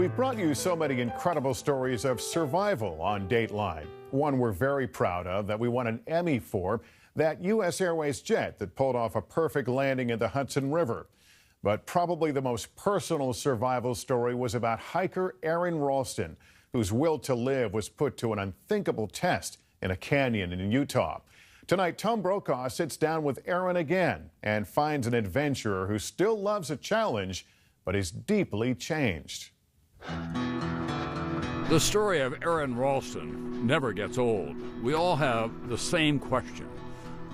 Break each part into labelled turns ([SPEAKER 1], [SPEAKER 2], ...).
[SPEAKER 1] We've brought you so many incredible stories of survival on Dateline. One we're very proud of that we won an Emmy for, that U.S. Airways jet that pulled off a perfect landing in the Hudson River. But probably the most personal survival story was about hiker Aron Ralston, whose will to live was put to an unthinkable test in a canyon in Utah. Tonight, Tom Brokaw sits down with Aron again and finds an adventurer who still loves a challenge, but is deeply changed.
[SPEAKER 2] The story of Aron Ralston never gets old. We all have the same question.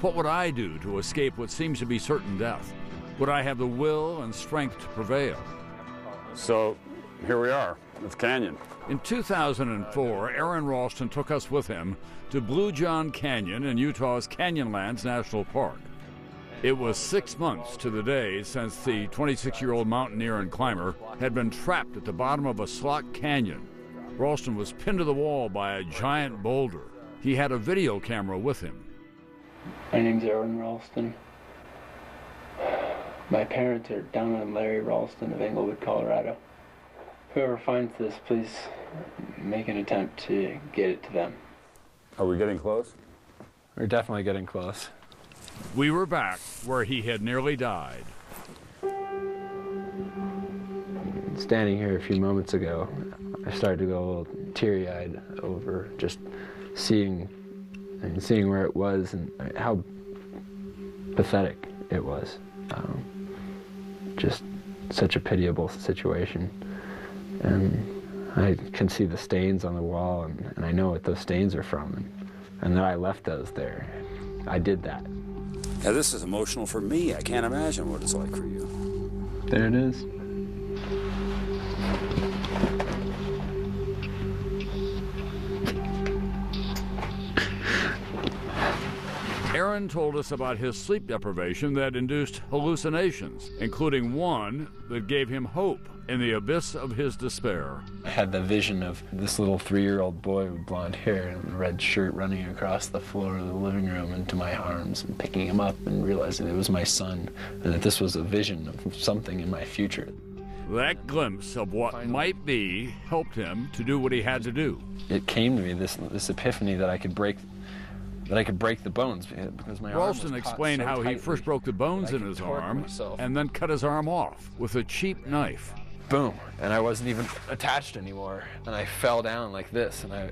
[SPEAKER 2] What would I do to escape what seems to be certain death? Would I have the will and strength to prevail?
[SPEAKER 3] So here we are, it's Canyon.
[SPEAKER 2] In 2004, Aron Ralston took us with him to Blue John Canyon in Utah's Canyonlands National Park. It was 6 months to the day since the 26-year-old mountaineer and climber had been trapped at the bottom of a slot canyon. Ralston was pinned to the wall by a giant boulder. He had a video camera with him.
[SPEAKER 4] My name's Aron Ralston. My parents are down on Larry Ralston of Englewood, Colorado. Whoever finds this, please make an attempt to get it to them.
[SPEAKER 3] Are we getting close?
[SPEAKER 4] We're definitely getting close.
[SPEAKER 2] We were back where he had nearly died.
[SPEAKER 4] Standing here a few moments ago, I started to go a little teary-eyed over just seeing where it was and how pathetic it was. Just such a pitiable situation. And I can see the stains on the wall, and I know what those stains are from, and that I left those there. I did that.
[SPEAKER 3] Yeah, this is emotional for me. I can't imagine what it's like for you.
[SPEAKER 4] There it is.
[SPEAKER 2] Aron told us about his sleep deprivation that induced hallucinations, including one that gave him hope in the abyss of his despair.
[SPEAKER 4] I had the vision of this little 3-year-old boy with blonde hair and a red shirt running across the floor of the living room into my arms and picking him up and realizing it was my son and that this was a vision of something in my future.
[SPEAKER 2] That glimpse of what might be helped him to do what he had to do.
[SPEAKER 4] It came to me, this epiphany that I could break the bones because my
[SPEAKER 2] Ralston explained how he first broke the bones in his arm and then cut his arm off with a cheap knife.
[SPEAKER 4] Boom, and I wasn't even attached anymore, and I fell down like this, and I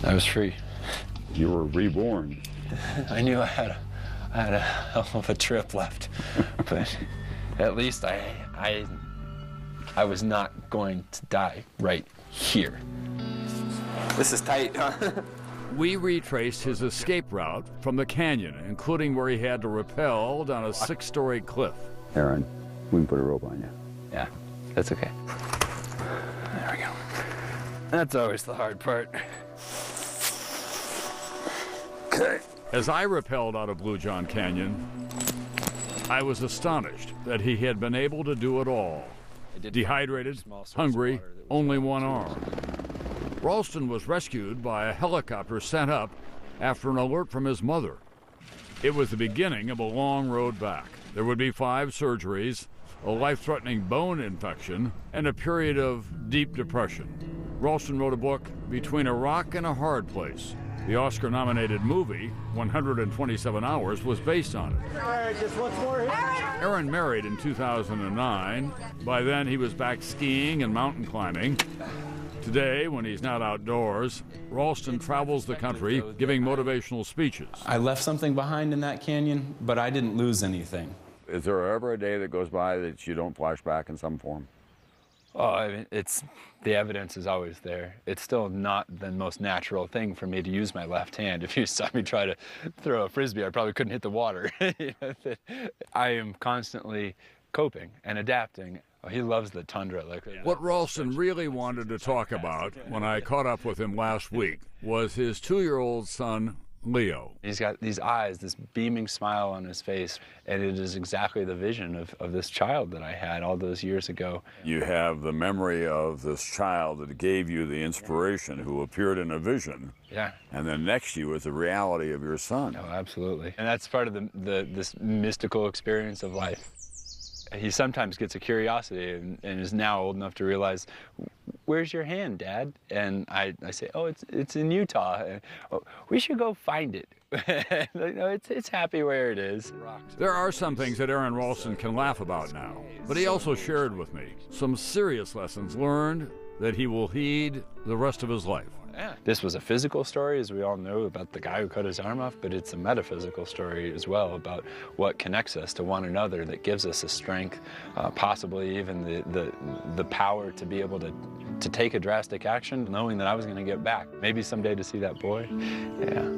[SPEAKER 4] was free.
[SPEAKER 3] You were reborn.
[SPEAKER 4] I knew I had a hell of a trip left, but at least I was not going to die right here.
[SPEAKER 3] This is tight, huh?
[SPEAKER 2] We retraced his escape route from the canyon, including where he had to rappel down a 6-story cliff.
[SPEAKER 3] Aron, we can put a rope on you.
[SPEAKER 4] Yeah, that's okay. There we go. That's always the hard part.
[SPEAKER 3] Okay.
[SPEAKER 2] As I rappelled out of Blue John Canyon, I was astonished that he had been able to do it all. Dehydrated, hungry, only one arm. Ralston was rescued by a helicopter sent up after an alert from his mother. It was the beginning of a long road back. There would be 5 surgeries, a life-threatening bone infection, and a period of deep depression. Ralston wrote a book, Between a Rock and a Hard Place. The Oscar-nominated movie, 127 Hours, was based on it.
[SPEAKER 5] All right, just once more here.
[SPEAKER 2] Aron married in 2009. By then, he was back skiing and mountain climbing. Today, when he's not outdoors, Ralston travels the country giving motivational speeches.
[SPEAKER 6] I left something behind in that canyon, but I didn't lose anything.
[SPEAKER 3] Is there ever a day that goes by that you don't flash back in some form?
[SPEAKER 4] Oh, I mean, the evidence is always there. It's still not the most natural thing for me to use my left hand. If you saw me try to throw a Frisbee, I probably couldn't hit the water. I am constantly coping and adapting. Oh, he loves the tundra.
[SPEAKER 2] What Ralston really wanted to talk about when I caught up with him last week was his 2-year-old son, Leo.
[SPEAKER 4] He's got these eyes, this beaming smile on his face, and it is exactly the vision of this child that I had all those years ago.
[SPEAKER 3] You have the memory of this child that gave you the inspiration, who appeared in a vision.
[SPEAKER 4] Yeah.
[SPEAKER 3] And then next to you is the reality of your son.
[SPEAKER 4] Oh, absolutely. And that's part of this mystical experience of life. He sometimes gets a curiosity and is now old enough to realize, where's your hand, Dad? And I say, oh, it's in Utah. Oh, we should go find it. No, it's happy where it is.
[SPEAKER 2] There are some things that Aron Ralston can laugh about now, but he also shared with me some serious lessons learned that he will heed the rest of his life.
[SPEAKER 4] Yeah. This was a physical story, as we all know, about the guy who cut his arm off, but it's a metaphysical story as well about what connects us to one another, that gives us the strength, possibly even the power to be able to take a drastic action, knowing that I was going to get back. Maybe someday to see that boy. Yeah.